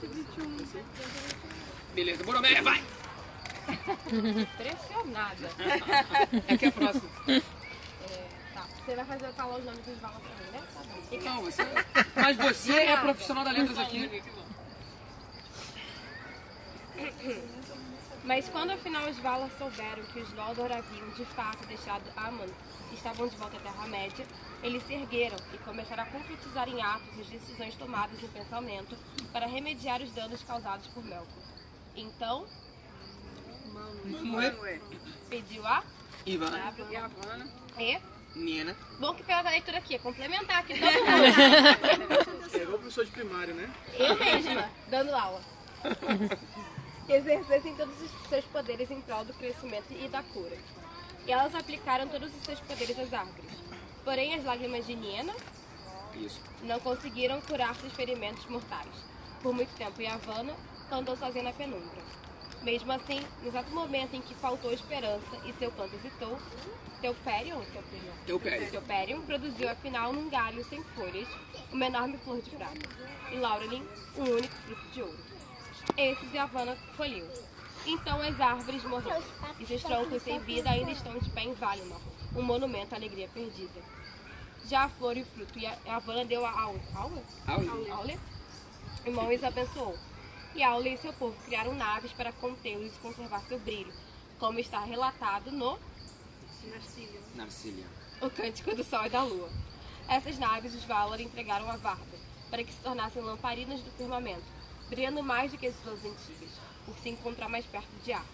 21. Beleza, Boromé, vai! Impressionada. Aqui é a próxima. Tá. Você vai fazer falar os nomes dos Valar também, né? Tá bom. Então, você... Mas você é profissional da letras aqui. Mas quando afinal os Valar souberam que os Noldor haviam de fato deixado Aman e estavam de volta à Terra-média, eles se ergueram e começaram a concretizar em atos as decisões tomadas no pensamento para remediar os danos causados por Melkor. Então, Manwë, pediu a Ivana, e... Nina. Bom que pela leitura aqui, é complementar aqui todo mundo. É igual professor de primário, né? Eu mesma, dando aula. Exercessem todos os seus poderes em prol do crescimento e da cura. E elas aplicaram todos os seus poderes às árvores. Porém, as lágrimas de Niena Isso. não conseguiram curar seus ferimentos mortais. Por muito tempo, Yavanna andou sozinha na penumbra. Mesmo assim, no exato momento em que faltou esperança e seu canto hesitou, Teoperion produziu afinal num galho sem folhas uma enorme flor de prata e Laurelin um único fruto de ouro. Esses Yavanna colheu. Então as árvores morreram e seus troncos sem vida ainda estão de pé em Valinor, um monumento à alegria perdida. Já a flor e o fruto Yavanna deu a Aule, irmão, e os abençoou. E Aule e seu povo criaram naves para contê-los e conservar seu brilho, como está relatado no Narcília. O Cântico do Sol e da Lua. Essas naves os Valar entregaram a Varda, para que se tornassem lamparinas do firmamento, brilhando mais do que as suas antigas, por se encontrar mais perto de Arthur.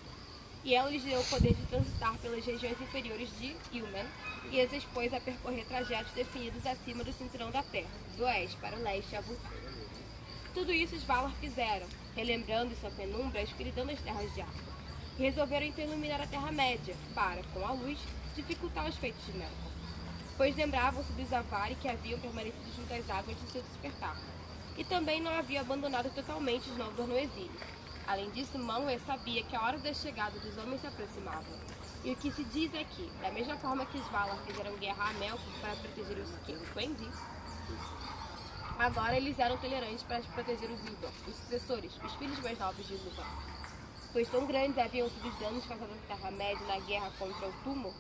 E ela lhes deu o poder de transitar pelas regiões inferiores de Ilmen e as expôs a percorrer trajetos definidos acima do cinturão da Terra, do oeste para o leste e a vulcar. Tudo isso os Valar fizeram, relembrando em sua penumbra a escuridão das terras de Arthur, e resolveram então iluminar a Terra-média para, com a luz, dificultar os feitos de Melkor, pois lembravam-se dos Avari que haviam permanecido junto às águas de seu despertar, e também não haviam abandonado totalmente os Noldor no exílio. Além disso, Manwë sabia que a hora da chegada dos homens se aproximava. E o que se diz é que, da mesma forma que os Valar fizeram guerra a Melkor para proteger os Quendi, agora eles eram tolerantes para proteger os Ildor, os sucessores, os filhos mais novos de Ilúvatar. Pois tão grandes haviam sido os danos causados na Terra-média na guerra contra o Túmulo,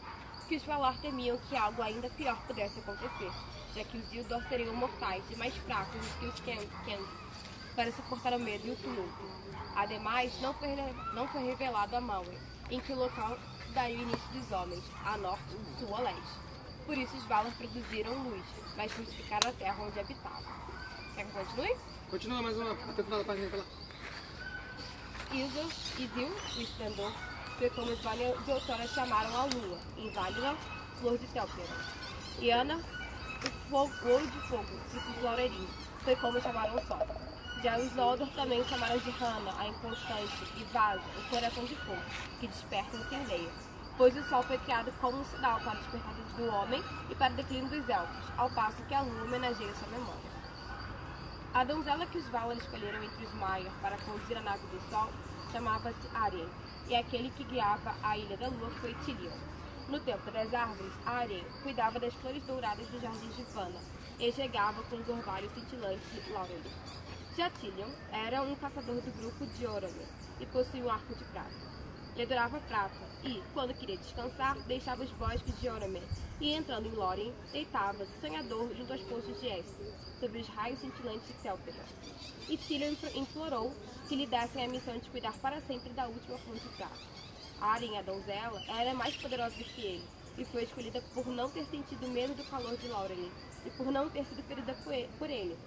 que os Valar temiam que algo ainda pior pudesse acontecer, já que os Ildor seriam mortais e mais fracos do que os Quendi, para suportar o medo e o tumulto. Ademais, não foi revelado a Manwë em que local daria o início dos homens, a norte, sul ou leste. Por isso os Valar produziram luz, mas crucificaram a terra onde habitavam. Quer que eu continue? Continua mais uma, até o final da página pra lá. Isil, o esplendor, foi como os Valar de outrora chamaram a lua, em Valinor, flor de Telpera. E Ana, o ouro de fogo, fruto de Laurelin, foi como chamaram o sol. Já os Noldor também chamaram de Hana, a inconstante, e Vasa, o coração de fogo, que desperta e incendeia. Pois o sol foi criado como um sinal para o despertar do homem e para o declínio dos elfos, ao passo que a lua homenageia sua memória. A donzela que os Valar escolheram entre os Maiar para conduzir a nave do sol chamava-se Arien, e aquele que guiava a Ilha da Lua foi Tilion. No tempo das árvores, Arien cuidava das flores douradas dos jardins de Vanna e chegava com os orvalhos cintilantes de Laurelin. Já Tilion era um caçador do grupo de Oromir e possuía um arco de prata. Ele adorava prata e, quando queria descansar, deixava os bosques de Oromir e, entrando em Lórien, deitava-se sonhador junto aos poços de Essos, sobre os raios cintilantes de Telpera. E Tilion implorou que lhe dessem a missão de cuidar para sempre da última flor de prata. Arien, a donzela, era mais poderosa do que ele e foi escolhida por não ter sentido medo do calor de Laurelin e por não ter sido ferida por ele,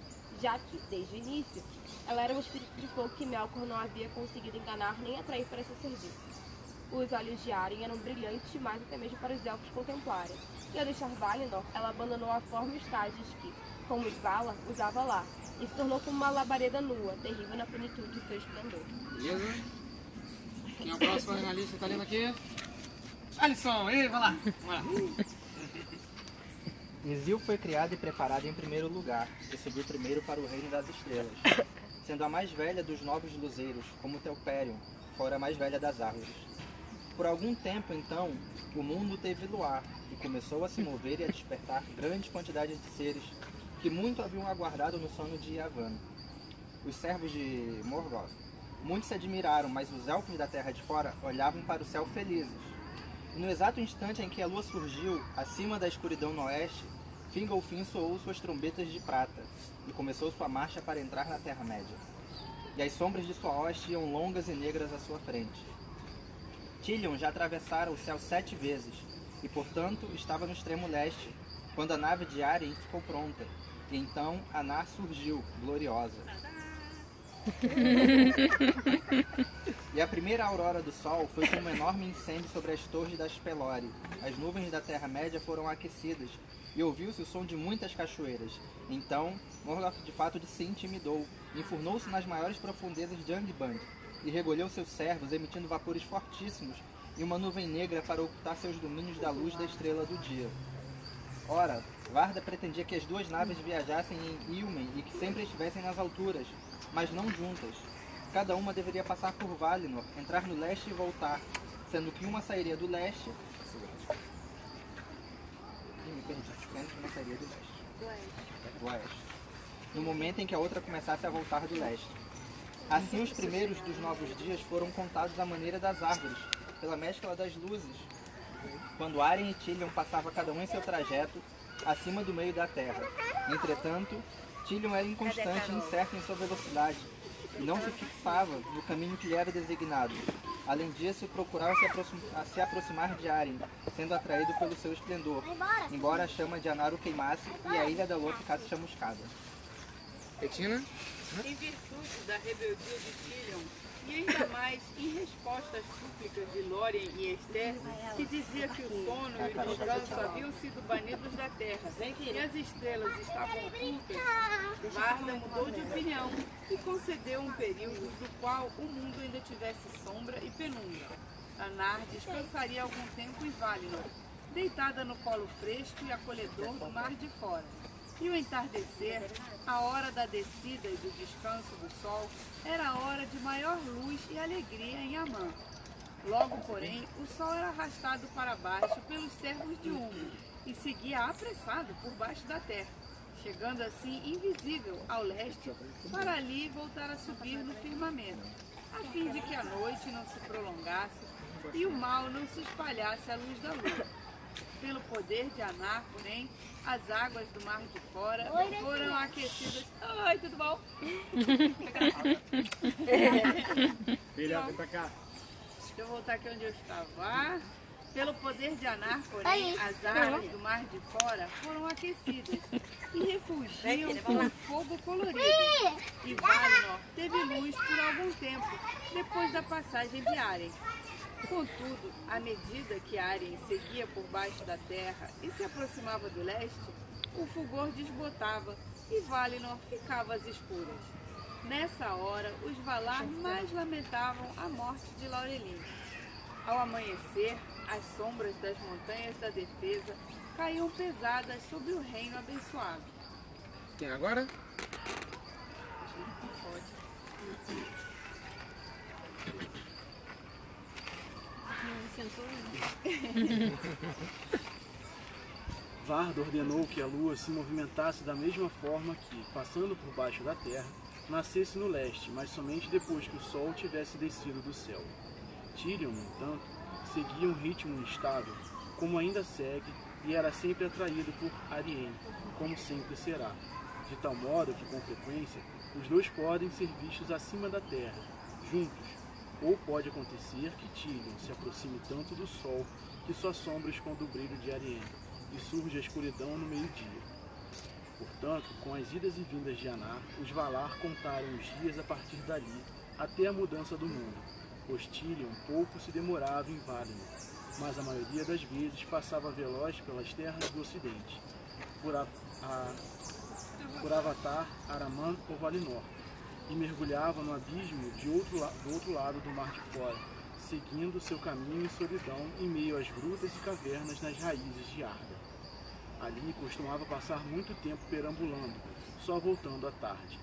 já que, desde o início, ela era um espírito de fogo que Melkor não havia conseguido enganar nem atrair para seu serviço. Os olhos de Arien eram brilhantes demais até mesmo para os elfos contemplarem, e ao deixar Valinor, ela abandonou a forma e os trajes que, como os Valar, usava lá, e se tornou como uma labareda nua, terrível na plenitude de seu esplendor. Beleza? Quem é o próximo na lista? Tá lendo aqui? Alisson, ei, vai lá. Vamos lá. Isil foi criada e preparada em primeiro lugar, e subiu primeiro para o reino das estrelas, sendo a mais velha dos novos luzeiros, como Telperion, fora a mais velha das árvores. Por algum tempo, então, o mundo teve luar, e começou a se mover e a despertar grande quantidade de seres que muito haviam aguardado no sono de Yavanna. os servos de Morgoth. Muitos se admiraram, mas os elfos da Terra de Fora olhavam para o céu felizes. E no exato instante em que a lua surgiu, acima da escuridão no oeste, Fingolfin soou suas trombetas de prata e começou sua marcha para entrar na Terra-média. E as sombras de sua hoste iam longas e negras à sua frente. Tilion já atravessara o céu 7 vezes, e portanto estava no extremo leste, quando a nave de Arien ficou pronta. E então Anar surgiu, gloriosa. E a primeira aurora do sol foi como um enorme incêndio sobre as torres das Pelori. As nuvens da Terra-média foram aquecidas, e ouviu-se o som de muitas cachoeiras. Então Morgoth de fato se intimidou, enfurnou-se nas maiores profundezas de Angband, e recolheu seus servos, emitindo vapores fortíssimos e uma nuvem negra para ocultar seus domínios da luz da estrela do dia. Ora, Varda pretendia que as duas naves viajassem em Ilmen e que sempre estivessem nas alturas, mas não juntas. Cada uma deveria passar por Valinor, entrar no leste e voltar, sendo que uma sairia do leste... me perdi. Sendo que uma sairia do leste. Do oeste. No momento em que a outra começasse a voltar do leste. Assim os primeiros dos novos dias foram contados à maneira das árvores, pela mescla das luzes, quando Arien e Tilion passavam cada um em seu trajeto, acima do meio da terra. Entretanto, Tilion era inconstante e incerto em sua velocidade, e não se fixava no caminho que lhe era designado. Além disso, procurava se aproximar de Arien, sendo atraído pelo seu esplendor, embora a chama de Anar o queimasse e a ilha da lua ficasse chamuscada. Petina? Em virtude da rebeldia de Tilion, e ainda mais em resposta às súplicas de Lórien e Esther, que dizia que o sono e o descanso haviam sido banidos da terra, e as estrelas estavam ocultas, Varda mudou de opinião e concedeu um período do qual o mundo ainda tivesse sombra e penumbra. Anar descansaria algum tempo em Valinor, deitada no colo fresco e acolhedor do mar de fora. E o entardecer, a hora da descida e do descanso do sol, era a hora de maior luz e alegria em Amã. Logo, porém, o sol era arrastado para baixo pelos servos de Umo e seguia apressado por baixo da terra, chegando assim invisível ao leste, para ali voltar a subir no firmamento, a fim de que a noite não se prolongasse e o mal não se espalhasse à luz da lua. Pelo poder de Anar, porém, as águas do mar de fora foram aquecidas. Oi, tudo bom? Filha, vem pra cá. Deixa eu voltar aqui onde eu estava. Pelo poder de Anar, porém, as águas do mar de fora foram aquecidas e refugiam com fogo colorido. E Valinor teve luz por algum tempo, depois da passagem de Arien. Contudo, à medida que Arien seguia por baixo da terra e se aproximava do leste, o fulgor desbotava e Valinor ficava às escuras. Nessa hora, os Valar mais lamentavam a morte de Laurelin. Ao amanhecer, as sombras das montanhas da defesa caíam pesadas sobre o reino abençoado. Quem agora? Varda ordenou que a lua se movimentasse da mesma forma que, passando por baixo da terra, nascesse no leste, mas somente depois que o sol tivesse descido do céu. Tilion, no entanto, seguia um ritmo instável, como ainda segue, e era sempre atraído por Arien, como sempre será, de tal modo que, com frequência, os dois podem ser vistos acima da terra, juntos, ou pode acontecer que Tilion se aproxime tanto do sol que sua sombra esconda o brilho de Arien, e surge a escuridão no meio-dia. Portanto, com as idas e vindas de Anar, os Valar contaram os dias a partir dali até a mudança do mundo, pois Tilion pouco se demorava em Valinor, mas a maioria das vezes passava veloz pelas terras do ocidente, por Avatar, Araman ou Valinor, e mergulhava no abismo do outro lado do mar de fora, seguindo seu caminho em solidão em meio às grutas e cavernas nas raízes de Arda. Ali costumava passar muito tempo perambulando, só voltando tarde.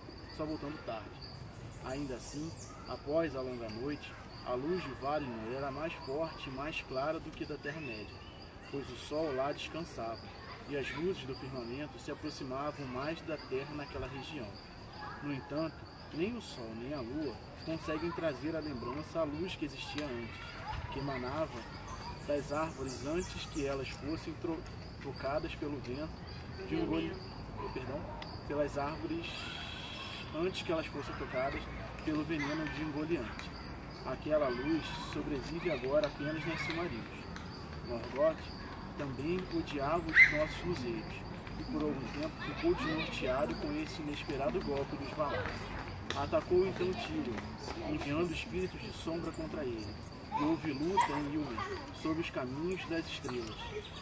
Ainda assim, após a longa noite, a luz de Valinor era mais forte e mais clara do que da Terra-média, pois o sol lá descansava, e as luzes do firmamento se aproximavam mais da terra naquela região. No entanto, Nem o sol nem a lua conseguem trazer à lembrança a luz que existia antes, que emanava das árvores antes que elas fossem trocadas pelo vento de um pelas árvores antes que elas fossem tocadas pelo veneno de um goleante. Aquela luz sobrevive agora apenas nas Silmarils. Morgoth também odiava os nossos luzeiros, e por algum tempo ficou desnorteado com esse inesperado golpe dos Valar. Atacou então Tirion, enviando espíritos de sombra contra ele, e houve luta em Ilmer, sob os caminhos das estrelas,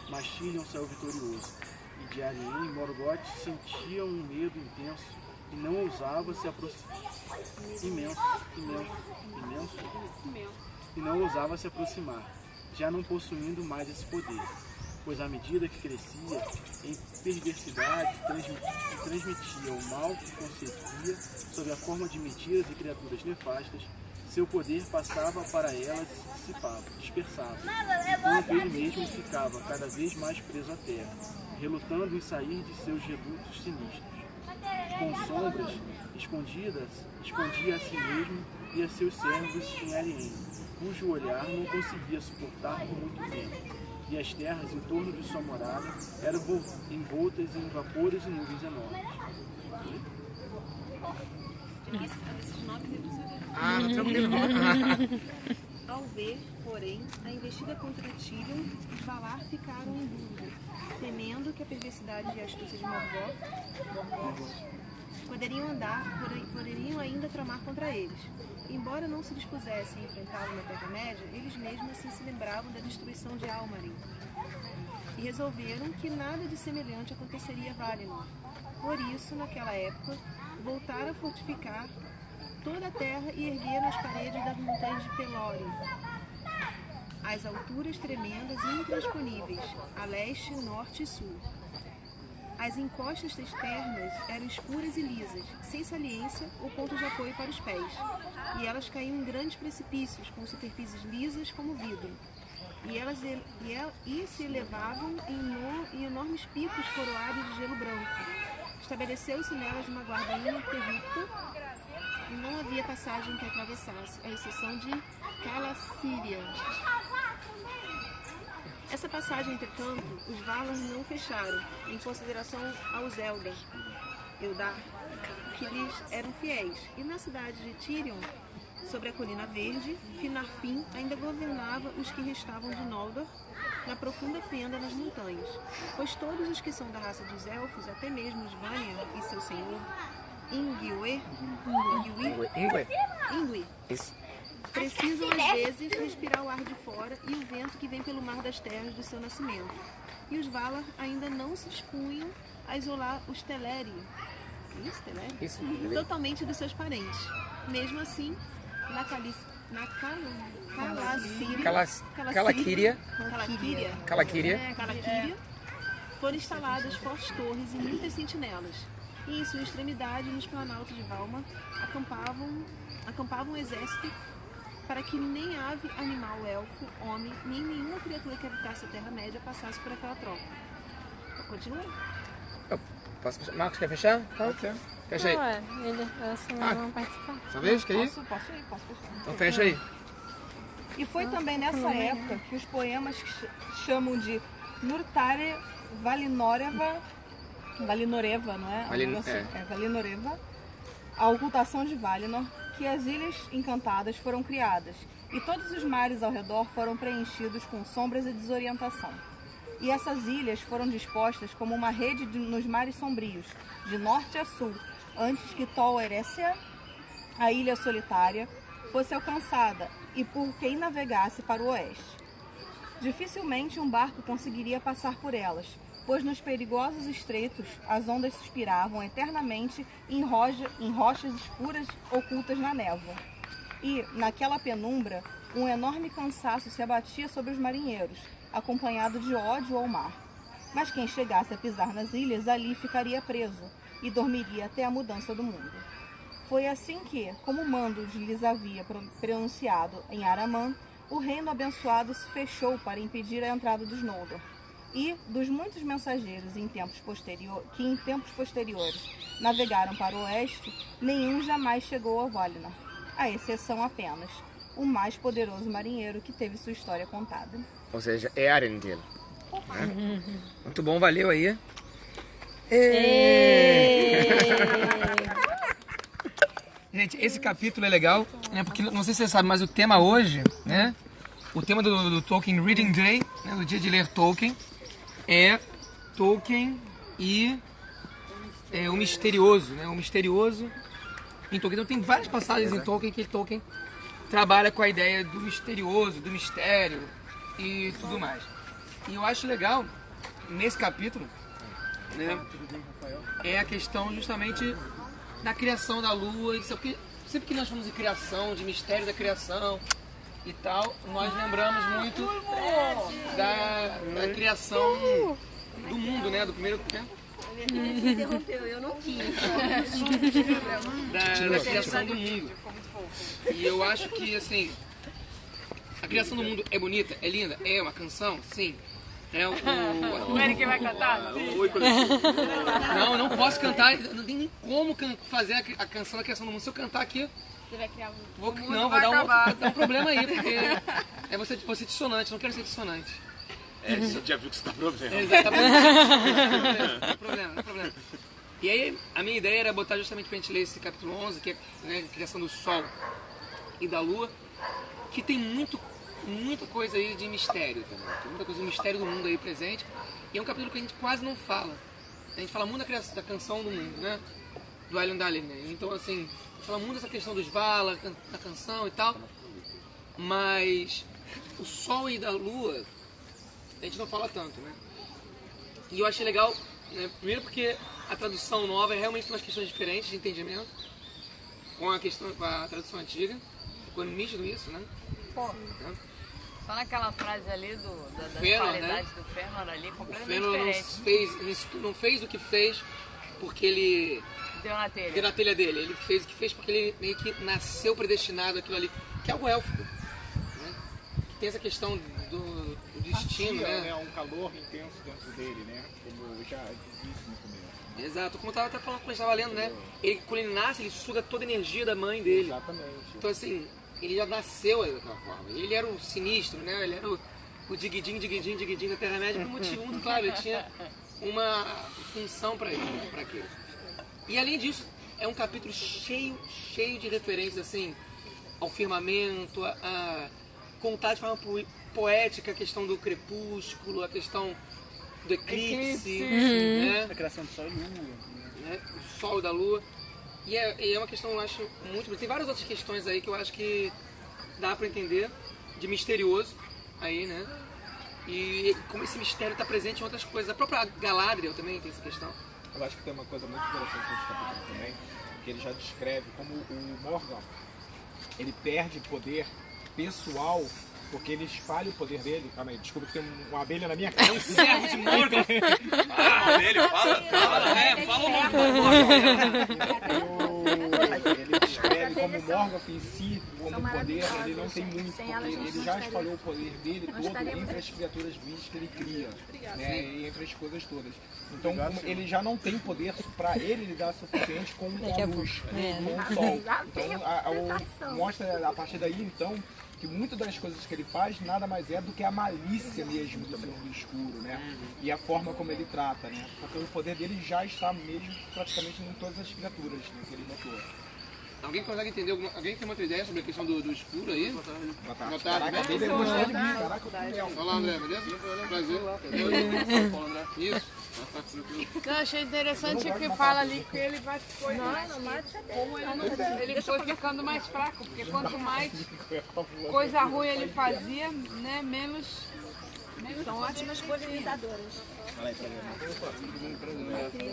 mas Tirion saiu vitorioso, e de Arien Morgoth sentia um medo intenso e não ousava se aproximar. E não ousava se aproximar, já não possuindo mais esse poder, pois à medida que crescia em perversidade e transmitia o mal que concebia sob a forma de mentiras e criaturas nefastas, seu poder passava para elas e se dissipava, dispersava, enquanto ele mesmo ficava cada vez mais preso à terra, relutando em sair de seus redutos sinistros. Com sombras escondia a si mesmo e a seus servos em Arien, cujo olhar não conseguia suportar por muito tempo, e as terras em torno de sua morada eram envoltas em vapores e nuvens enormes. Tranquilo. Ao ver, porém, a investida contra Tilion, os Valar ficaram em dúvida, temendo que a perversidade e a astúcia de Morgoth poderiam ainda tramar contra eles. Embora não se dispusessem a enfrentá-lo na Terra-média, eles mesmos assim se lembravam da destruição de Almarin e resolveram que nada de semelhante aconteceria a Valinor. Por isso, naquela época, voltaram a fortificar toda a terra e ergueram as paredes das montanhas de Pelórin, às alturas tremendas e intransponíveis, a leste, norte e sul. As encostas externas eram escuras e lisas, sem saliência ou ponto de apoio para os pés, e elas caíam em grandes precipícios, com superfícies lisas como vidro, e se elevavam em enormes picos coroados de gelo branco. Estabeleceu-se nelas uma guarda ininterrupta, e não havia passagem que atravessasse, à exceção de Calacíria. Essa passagem, entretanto, os Valar não fecharam, em consideração aos Eldar, que lhes eram fiéis. E na cidade de Tirion, sobre a Colina Verde, Finarfin ainda governava os que restavam de Noldor, na profunda fenda nas montanhas, pois todos os que são da raça dos Elfos, até mesmo os Vanya e seu senhor, Ingwe, precisam às vezes respirar o ar de fora e o vento que vem pelo mar das terras do seu nascimento. E os Valar ainda não se dispunham a isolar os Teleri, totalmente dos seus parentes. Mesmo assim, na Calaquíria, foram instaladas fortes torres e muitas sentinelas. E em sua extremidade, nos planaltos de Valma, acampava um exército para que nem ave, animal, elfo, homem, nem nenhuma criatura que habitasse a Terra-média passasse por aquela tropa. Continua? Posso fechar? Marcos, quer fechar? Pode ser. Fecha aí. Não vão participar. Sua vez, quer ir? Posso fechar. Então fecha aí. E foi também nessa época que os poemas que chamam de Nurtare Valinoreva, não é? Valinoreva, a ocultação de Valinor, que as Ilhas Encantadas foram criadas, e todos os mares ao redor foram preenchidos com sombras e desorientação. E essas ilhas foram dispostas como uma rede nos mares sombrios, de norte a sul, antes que Tol Eressëa, a ilha solitária, fosse alcançada e por quem navegasse para o oeste. Dificilmente um barco conseguiria passar por elas, pois nos perigosos estreitos as ondas suspiravam eternamente em rochas escuras ocultas na névoa. E, naquela penumbra, um enorme cansaço se abatia sobre os marinheiros, acompanhado de ódio ao mar. Mas quem chegasse a pisar nas ilhas ali ficaria preso e dormiria até a mudança do mundo. Foi assim que, como o mando lhes havia pronunciado em Araman, o reino abençoado se fechou para impedir a entrada dos Noldor. e dos muitos mensageiros que em tempos posteriores navegaram para o oeste, nenhum jamais chegou a Valinor, à exceção apenas o mais poderoso marinheiro que teve sua história contada. Ou seja, é Arendelle. Né? Muito bom, valeu aí. Gente, esse capítulo é legal, né, porque não sei se você sabe, mas o tema hoje, né, o tema do Tolkien Reading Day, né, do dia de ler Tolkien, é Tolkien e o misterioso, né, o misterioso em Tolkien. Então tem várias passagens em Tolkien que Tolkien trabalha com a ideia do misterioso, do mistério e tudo mais. E eu acho legal, nesse capítulo, né, é a questão justamente da criação da lua, porque sempre que nós falamos de criação, de mistério da criação e tal, nós lembramos muito da criação do mundo, né, do primeiro... Né? Você interrompeu, eu não quis. Da criação do mundo. E eu acho que, assim, a criação do mundo é bonita, é linda, é uma canção, sim. O Eric vai cantar? Não, não posso cantar, não tem nem como fazer a canção da criação do mundo. Se eu cantar aqui, Você vai criar um... vou dar um problema aí, porque vou ser dissonante, não quero ser dissonante. Você já viu que isso dá problema. Exatamente. Não é problema. E aí, a minha ideia era botar justamente pra gente ler esse capítulo 11, que é, né, a criação do Sol e da Lua, que tem muita coisa aí de mistério também. Tem muita coisa de mistério do mundo aí presente. E é um capítulo que a gente quase não fala. A gente fala muito da canção do mundo, né? Do Elendil, né? Então, assim, a gente fala muito dessa questão dos Valar, da canção e tal. Mas o Sol e da Lua, a gente não fala tanto, né? E eu achei legal, né? Primeiro porque a tradução nova é realmente umas questões diferentes de entendimento com a tradução antiga. Ficou nítido isso, né? Né? Só naquela frase ali das Fëanor, qualidades, né? do Fëanor ali, O completamente Fëanor diferente. não fez o que fez porque ele Deu na telha. deu na telha dele. Ele fez o que fez porque ele meio que nasceu predestinado àquilo ali, que é algo élfico, né? Que tem essa questão do destino, né? Um calor intenso dentro dele, né? Como eu já disse no começo. Exato, como eu estava até falando quando a gente estava lendo, né? Ele, quando ele nasce, ele suga toda a energia da mãe dele. Exatamente. Então, assim, ele já nasceu daquela forma. Ele era o sinistro, né? Ele era o diguidim da Terra-média por motivo muito claro. Ele tinha uma função para ele, né? Para aquilo. E além disso, é um capítulo cheio de referências, assim, ao firmamento, a contar de forma poética a questão do crepúsculo, a questão do eclipse, né? A criação do Sol e Lua. Né? O Sol e da Lua. E é uma questão, eu acho, muito bonita. Tem várias outras questões aí que eu acho que dá pra entender, de misterioso aí, né? E como esse mistério está presente em outras coisas. A própria Galadriel também tem essa questão. Eu acho que tem uma coisa muito interessante nesse capítulo também, que ele já descreve como o Morgoth, ele perde poder pessoal porque ele espalha o poder dele. Calma aí, desculpa que tem uma abelha na minha cara. É um servo de Morgoth. Fala o nome. Ele descreve como Morgoth em si, como poder, ele não tem muito, porque ele já espalhou o poder dele todo entre as criaturas vivas que ele cria, né, e entre as coisas todas. Então, como ele já não tem poder para ele lidar suficiente com a luz, com o sol. Então, mostra a partir daí, então, que muitas das coisas que ele faz nada mais é do que a malícia mesmo do Senhor do Escuro, né? E a forma como ele trata, né? Porque o poder dele já está mesmo praticamente em todas as criaturas, né, que ele notou. Alguém consegue entender? Alguém tem uma outra ideia sobre a questão do escuro aí? Boa tarde. Caraca, Caraca, ele gostou de mim, caraca, olá, André, beleza? Prazer. Isso. Não, achei interessante que fala ali que ele vai ele foi ficando mais fraco, porque quanto mais coisa ruim ele fazia, né, menos São ótimas polinizadoras.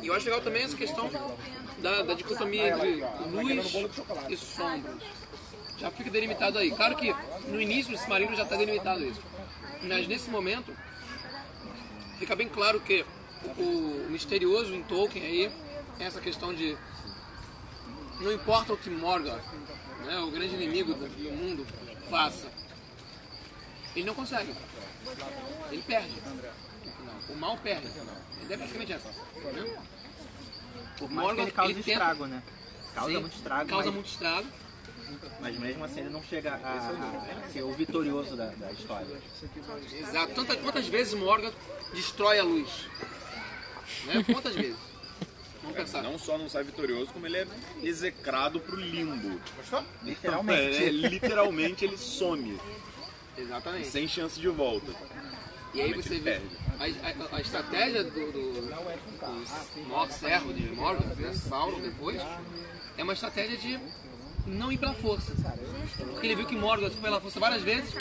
E eu acho legal também essa questão da dicotomia entre luz e sombras. Já fica delimitado aí. Claro que no início do Silmarillion já está delimitado isso. Mas nesse momento fica bem claro que o misterioso em Tolkien aí é essa questão de não importa o que Morgoth, né, o grande inimigo do mundo, faça. ele não consegue. Ele perde. O mal perde. Ele é basicamente essa. Né? Por mais que ele causa estrago, né? Causa Sim, muito estrago. Causa muito estrago. Mas mesmo assim ele não chega a ser o vitorioso da história. Exato. Quantas vezes Morgoth destrói a luz? Né? Quantas vezes? Vamos pensar. Não só não sai vitorioso, como ele é execrado pro limbo. Literalmente. Literalmente ele some. Exatamente. Sem chance de volta. E aí você vê a estratégia do maior servo de Morgoth, né, Sauron depois, é uma estratégia de não ir pela força. Porque ele viu que Morgoth foi pela força várias vezes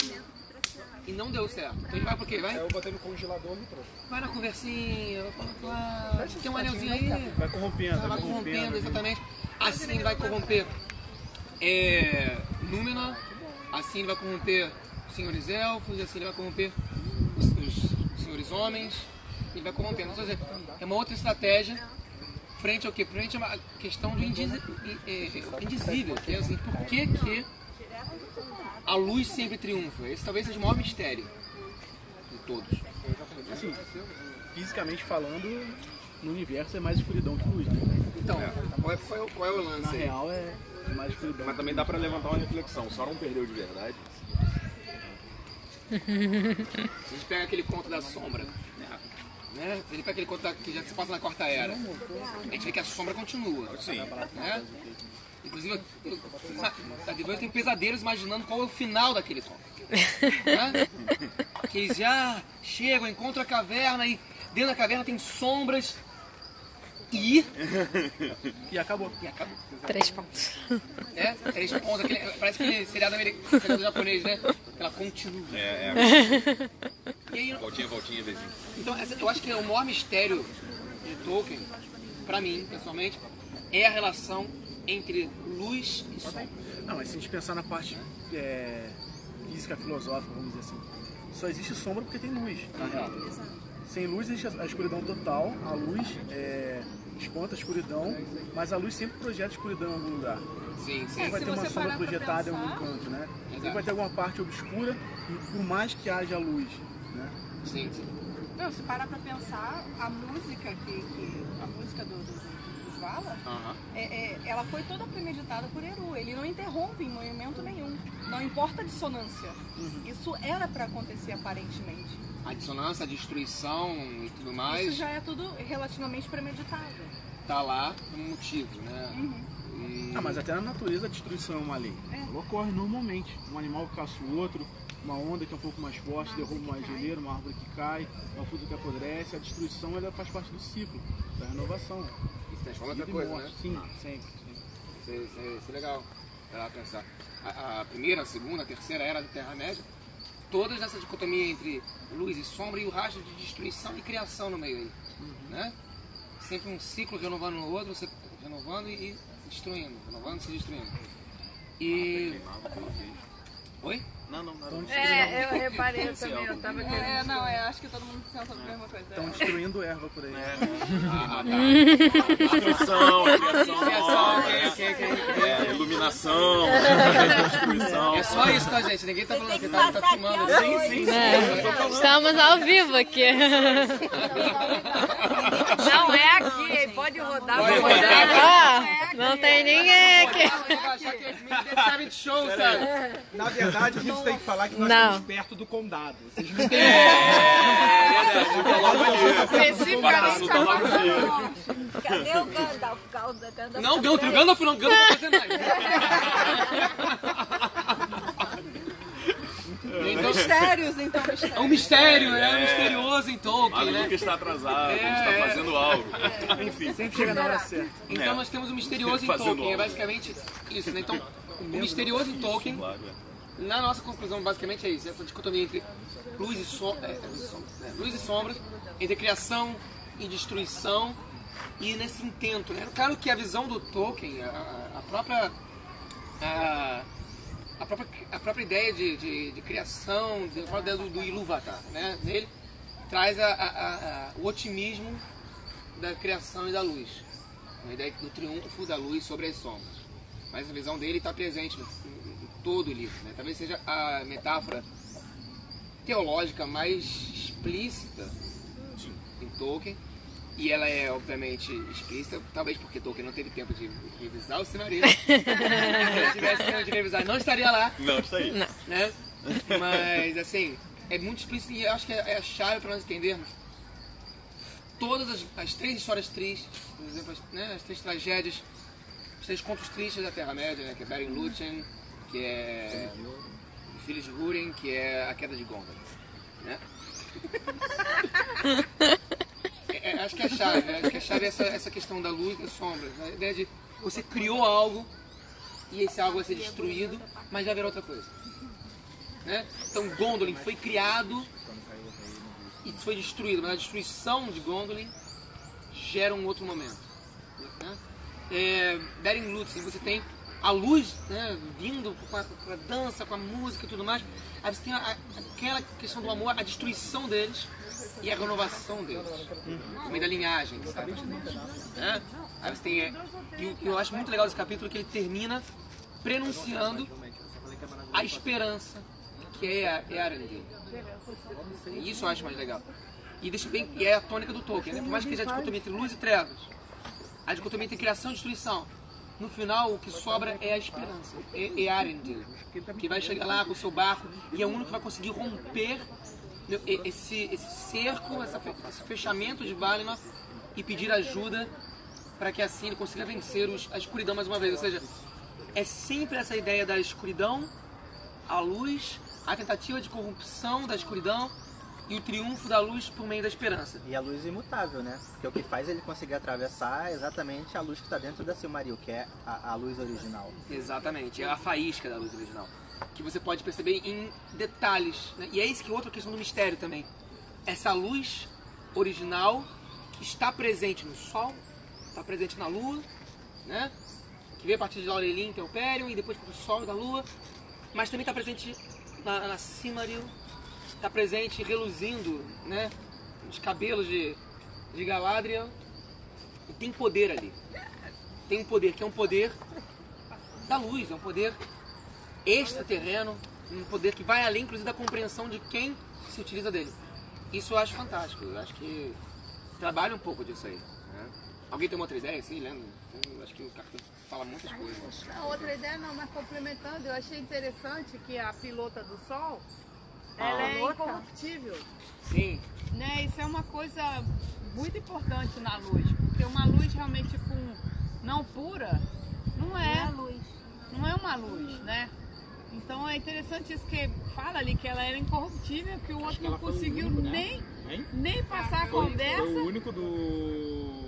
e não deu certo. Então ele vai por quê? Vai? Eu botei no congelador e trouxe. Vai na conversinha, tem um anelzinho aí. Vai corrompendo. Vai corrompendo, exatamente. Assim ele vai corromper Númenor, assim ele vai corromper os senhores elfos, assim ele vai corromper os senhores homens, ele vai corrompendo. Então, é uma outra estratégia frente ao quê? Frente a uma questão do indizível, que é assim, por que a luz sempre triunfa? Esse talvez seja o maior mistério de todos. Assim, fisicamente falando, no universo é mais escuridão que luz, né? Então, qual é o lance? Na aí? real é mais escuridão. Mas também dá pra levantar uma reflexão. Sauron perdeu de verdade? Se a gente pega aquele conto da sombra, né? Ele pega aquele conto que já se passa na Quarta Era, a gente vê que a sombra continua. Sim. Né? Inclusive, depois eu tenho pesadelos imaginando qual é o final daquele conto. Né? Que eles já chegam, encontram a caverna e dentro da caverna tem sombras e acabou. 3 pontos. É, 3 pontos. Parece aquele seriado japonês, né? Ela continua. E aí, Voltinha, vizinho. então, eu acho que o maior mistério de Tolkien, pra mim, pessoalmente, é a relação entre luz e sombra. Não, mas se a gente pensar na parte física, filosófica, vamos dizer assim, só existe sombra porque tem luz, na real. Sem luz existe a escuridão total, a luz espanta a escuridão, mas a luz sempre projeta escuridão em algum lugar. Sim. Sempre vai ter uma sombra projetada em algum canto, né? Sempre vai ter alguma parte obscura, por mais que haja luz, né? Sim. Não, se parar pra pensar, a música a música dos Valar, ela foi toda premeditada por Eru. Ele não interrompe em momento nenhum. Não importa a dissonância. Isso era pra acontecer aparentemente. A dissonância, a destruição e tudo mais. Isso já é tudo relativamente premeditado. Tá lá por um motivo, né? Mas até na natureza a destruição é uma lei. Ela ocorre normalmente. Um animal caça o outro, uma onda que é um pouco mais forte, derruba uma geleira, uma árvore que cai, uma fruta que apodrece. A destruição ela faz parte do ciclo, da renovação. Isso transforma outra coisa, né? Sim, sempre. Isso é legal pra pensar. A primeira, a segunda, a terceira era da Terra-média, todas essa dicotomia entre luz e sombra e o rastro de destruição e criação no meio aí, né? Sempre um ciclo renovando o outro, você renovando e se destruindo, renovando e se destruindo. E... Oi? Não. Eu reparei também, eu tava querendo... acho que todo mundo pensa a mesma coisa. Estão destruindo erva por aí. Criação, iluminação, destruição. É só isso, tá, gente? Ninguém tá falando que tá filmando. Sim. Estamos ao vivo aqui. Não é aqui, pode rodar. Não tem ninguém aqui. Show, sabe? Na verdade, a gente tem que falar que nós Não. estamos perto do condado. Vocês não têm Especificamente. Cadê o Gandalf? Não, Gandalf não tá fazendo nada. Mistérios, então. É um mistério, é misterioso em Tolkien, Mas né? nunca está atrasado, a gente está fazendo algo. Enfim, Sempre chega na hora certa. Então nós temos o misterioso em Fazendo Tolkien, é algo. basicamente isso, né? Então, o misterioso em Tolkien, claro, na nossa conclusão, basicamente é isso, essa dicotomia entre luz e sombra, entre criação e destruição, e nesse intento, né? Claro que a visão do Tolkien, a própria ideia de criação, a própria ideia do Ilúvatar, né? Nele traz o otimismo da criação e da luz, a ideia do triunfo da luz sobre as sombras. Mas a visão dele está presente em todo o livro, né? Talvez seja a metáfora teológica mais explícita em Tolkien. E ela é, obviamente, explícita, talvez porque Tolkien não teve tempo de revisar o Silmarillion. Se ele tivesse tempo de revisar, não estaria lá. Não estaria. Não. Né? Mas, assim, é muito explícito e eu acho que é a chave para nós entendermos todas as 3 histórias tristes, por exemplo, as 3 tragédias, os 3 contos tristes da Terra-média, né? Que é Beren e Lúthien, que é Filhos de Húrin, que é a queda de Gondor. Né? Acho que é a chave, né? Acho que a chave é essa questão da luz e das sombras. A ideia de você criou algo e esse algo vai ser destruído, mas já virá outra coisa. Né? Então Gondolin foi criado e foi destruído, mas a destruição de Gondolin gera um outro momento. Né? Beren e Lúthien, você tem a luz, né, vindo com a dança, com a música e tudo mais. Aí você tem aquela questão do amor, a destruição deles e a renovação deles, no meio da linhagem, sabe? Né? Aí você tem, eu acho muito legal esse capítulo que ele termina prenunciando a esperança, que é Arendelle. Isso eu acho mais legal. E é a tônica do Tolkien, né? Por mais que seja a dicotomia entre luz e trevas, a dicotomia entre criação e destruição, no final o que sobra é a esperança, é Arendelle, que vai chegar lá com o seu barco e é o único que vai conseguir romper esse cerco, esse fechamento de Valinor e pedir ajuda para que assim ele consiga vencer a escuridão mais uma vez. Ou seja, é sempre essa ideia da escuridão, a luz, a tentativa de corrupção da escuridão e o triunfo da luz por meio da esperança. E a luz imutável, né? Porque o que faz ele conseguir atravessar é exatamente a luz que está dentro da Silmaril, que é a luz original. Exatamente, é a faísca da luz original, que você pode perceber em detalhes, né? E é isso que é outra questão do mistério também. Essa luz original que está presente no Sol, está presente na Lua, né? Que veio a partir de Laurelin, Telperion, e depois do Sol e da Lua, mas também está presente na Silmaril, está presente reluzindo, né? Os cabelos de Galadriel, e tem poder ali. Tem um poder que é um poder da luz, é um poder extraterreno, um poder que vai além, inclusive, da compreensão de quem se utiliza dele. Isso eu acho fantástico, eu acho que trabalha um pouco disso aí. Né? Alguém tem uma outra ideia, assim, lembra? Eu acho que o capítulo fala muitas coisas. A outra ideia não, mas complementando, eu achei interessante que a pilota do Sol, ela é incorruptível. Sim. Né? Isso é uma coisa muito importante na luz, porque uma luz realmente não pura, não é luz. Não é uma luz, né? Então é interessante isso que fala ali, que ela era incorruptível, que o outro não conseguiu único, né? nem passar a conversa. Foi o único do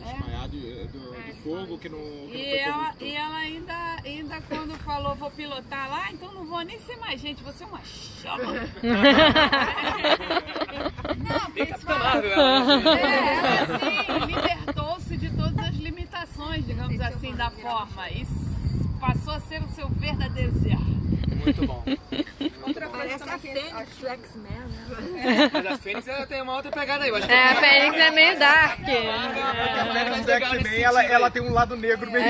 desmaiado, do fogo que não foi corrupto. E ela ainda quando falou, vou pilotar lá, então não vou nem ser mais gente, vou ser uma chama. Não, Bem Capitã Marvel. Ela assim, libertou-se de todas as limitações, digamos assim, da forma. E passou a ser o seu verdadeiro ser. Muito bom. Outra coisa também que do X-Men, né? Mas a Fênix ela tem uma outra pegada aí. Eu acho A Fênix é meio dark. A Fênix do X-Men, ela tem um lado negro meio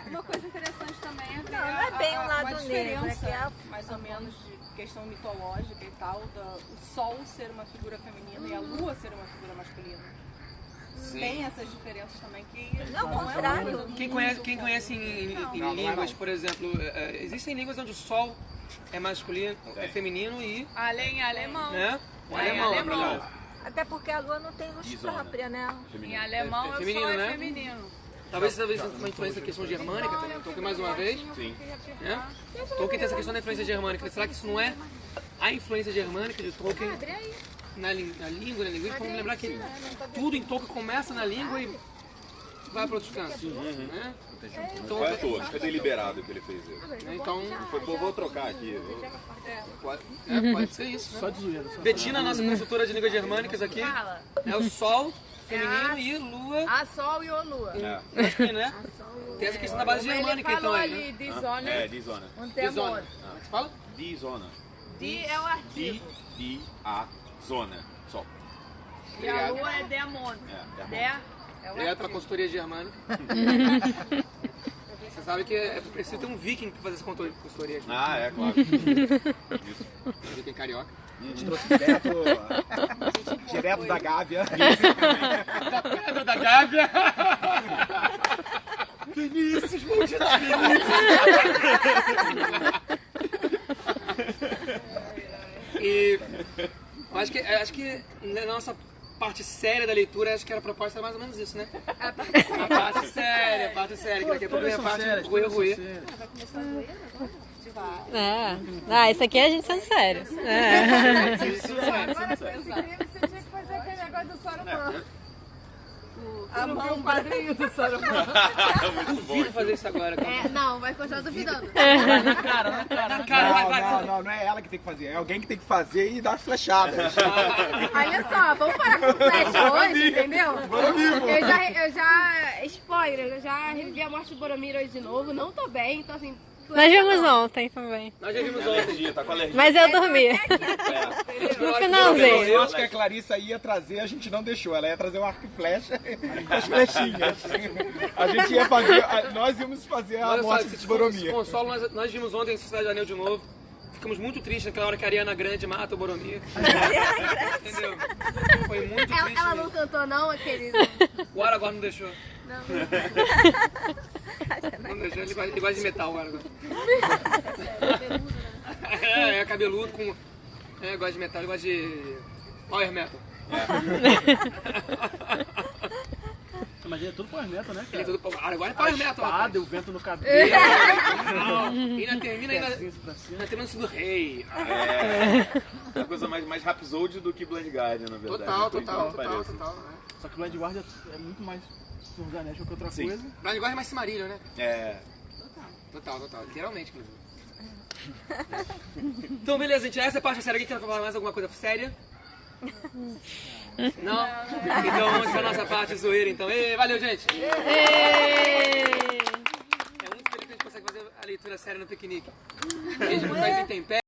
Uma coisa interessante também é ver não é bem um lado uma negro, diferença, é que é mais ou menos, de questão mitológica e tal, o Sol ser uma figura feminina e a Lua ser uma figura masculina. Sim. Tem essas diferenças também que não, ao contrário. Quem conhece em línguas, por exemplo, existem línguas onde o Sol é masculino, é feminino e... Em alemão. Né? O alemão. Até porque a Lua não tem luz própria, né? Em alemão é feminino, o Sol né? é feminino. Talvez uma influência da questão germânica também, Tolkien mais uma vez. Sim. Né? Tolkien tem essa questão da influência germânica. Será que isso não é a influência germânica de Tolkien na língua, na linguística? Vamos lembrar que tudo em Tolkien começa na língua e vai para outros cantos. Né? Então, não foi à toa, foi deliberado que ele fez isso. Então, Vou trocar aqui. pode ser isso. Né? Só de zoeira. Bettina, nossa consultora de línguas germânicas aqui. É o Sol feminino e Lua. A Sol e o Lua. Acho que, né? Tem essa questão da base germânica, então. Ali, dizona. É, dizona. Um temor. Você fala? Dizona. Di é o artigo. A zona. Só. E a Lua é demon. É Obrigado pela consultoria germânica. Você sabe que é preciso ter um viking pra fazer essa consultoria aqui. Ah, é, claro. Um viking carioca. A gente trouxe direto da Gávea. Da pedra da Gávea. Vinícius, maldito E acho que na nossa parte séria da leitura, acho que a proposta era mais ou menos isso, né? A parte séria, que daqui a pouco vem a parte do roer. Ah, isso aqui é a gente sendo sério. Você tinha que fazer aquele negócio do Saruman. A mão padrinho do Saruman. Duvido fazer isso agora, cara. Não, vai continuar duvidando. Na cara, vai. Não é ela que tem que fazer, é alguém que tem que fazer e dar as flechadas. Olha só, vamos parar com o flash hoje, entendeu? Eu já, spoiler, eu já revivi a morte do Boromir hoje de novo, não tô bem, então assim... Nós vimos ontem também. Nós já vimos ontem. Tá com alergia. Mas eu dormi. No finalzinho. Eu acho que a Clarissa ia trazer, a gente não deixou. Ela ia trazer um arco e flecha e as flechinhas. A gente ia fazer, nós íamos fazer a morte de Boromir. Consolo, nós vimos ontem em Cidade de Anel de novo. Ficamos muito tristes naquela hora que a Ariana Grande mata o Boromir. Entendeu? Foi muito triste. Ela não cantou não, querido? O Aragorn não deixou. Não deixou, ele gosta de metal, o Aragorn. É cabeludo, gosta de metal, ele gosta de power metal. Mas ele é tudo power metal, né, Ele cara? é tudo Aragorn é power metal, Espada, rapaz. o vento no cabelo. E ainda termina sendo rei. É uma coisa mais Rhapsody do que Blind Guardian, na verdade. Total. Só que o Blind Guardian é muito mais Senhor dos Anéis que outra Sim. coisa. Blind Guardian é mais Silmarillion, né? É. Total. Literalmente, inclusive. Então, beleza, gente. Essa é a parte séria. Alguém quer falar mais alguma coisa séria? Não? Então vamos para a nossa parte zoeira, então. Valeu, gente! É muito feliz que a gente consegue fazer a leitura séria no piquenique. A gente não faz em tempé.